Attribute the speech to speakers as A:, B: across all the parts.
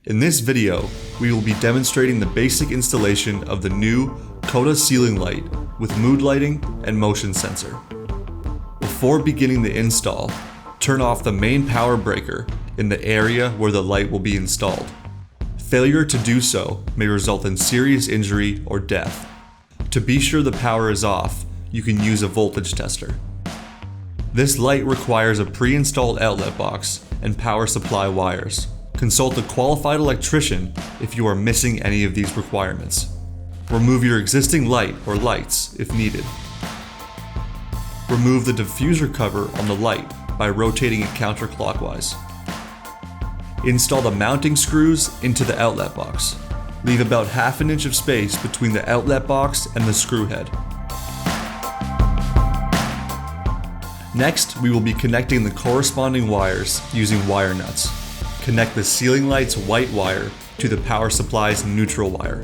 A: In this video, we will be demonstrating the basic installation of the new Koda ceiling light with mood lighting and motion sensor. Before beginning the install, turn off the main power breaker in the area where the light will be installed. Failure to do so may result in serious injury or death. To be sure the power is off, you can use a voltage tester. This light requires a pre-installed outlet box and power supply wires. Consult a qualified electrician if you are missing any of these requirements. Remove your existing light or lights if needed. Remove the diffuser cover on the light by rotating it counterclockwise. Install the mounting screws into the outlet box. Leave about ½ an inch of space between the outlet box and the screw head. Next, we will be connecting the corresponding wires using wire nuts. Connect the ceiling light's white wire to the power supply's neutral wire.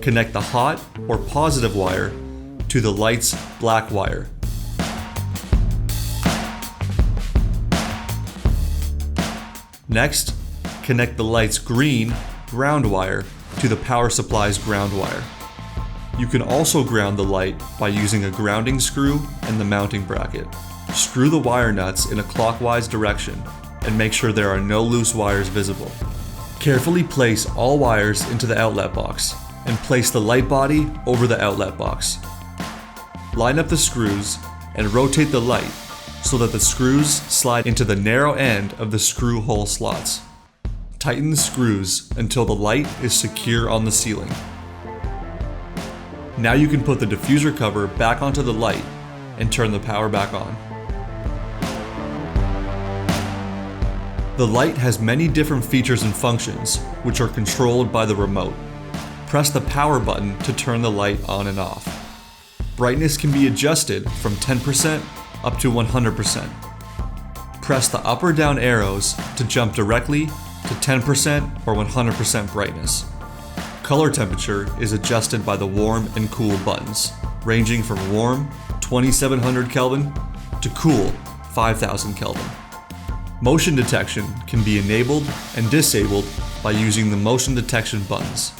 A: Connect the hot or positive wire to the light's black wire. Next, connect the light's green ground wire to the power supply's ground wire. You can also ground the light by using a grounding screw and the mounting bracket. Screw the wire nuts in a clockwise direction and make sure there are no loose wires visible. Carefully place all wires into the outlet box and place the light body over the outlet box. Line up the screws and rotate the light so that the screws slide into the narrow end of the screw hole slots. Tighten the screws until the light is secure on the ceiling. Now you can put the diffuser cover back onto the light and turn the power back on. The light has many different features and functions, which are controlled by the remote. Press the power button to turn the light on and off. Brightness can be adjusted from 10% up to 100%. Press the up or down arrows to jump directly to 10% or 100% brightness. Color temperature is adjusted by the warm and cool buttons, ranging from warm 2700 Kelvin to cool 5000 Kelvin. Motion detection can be enabled and disabled by using the motion detection buttons.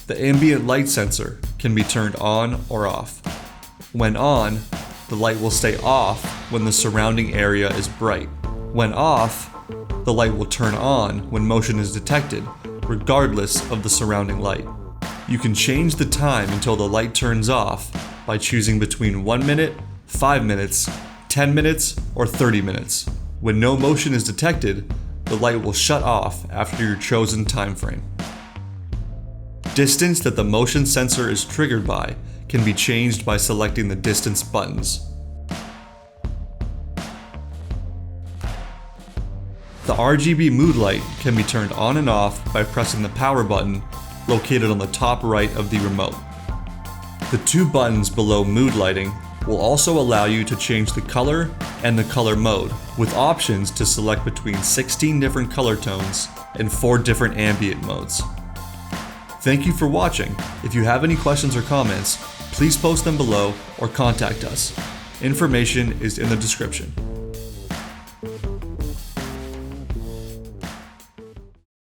A: The ambient light sensor can be turned on or off. When on, the light will stay off when the surrounding area is bright. When off, the light will turn on when motion is detected, regardless of the surrounding light. You can change the time until the light turns off by choosing between 1 minute, 5 minutes, 10 minutes, or 30 minutes. When no motion is detected, the light will shut off after your chosen time frame. Distance that the motion sensor is triggered by can be changed by selecting the distance buttons. The RGB mood light can be turned on and off by pressing the power button located on the top right of the remote. The two buttons below mood lighting will also allow you to change the color and the color mode, with options to select between 16 different color tones and 4 different ambient modes. Thank you for watching. If you have any questions or comments, please post them below or contact us. Information is in the description.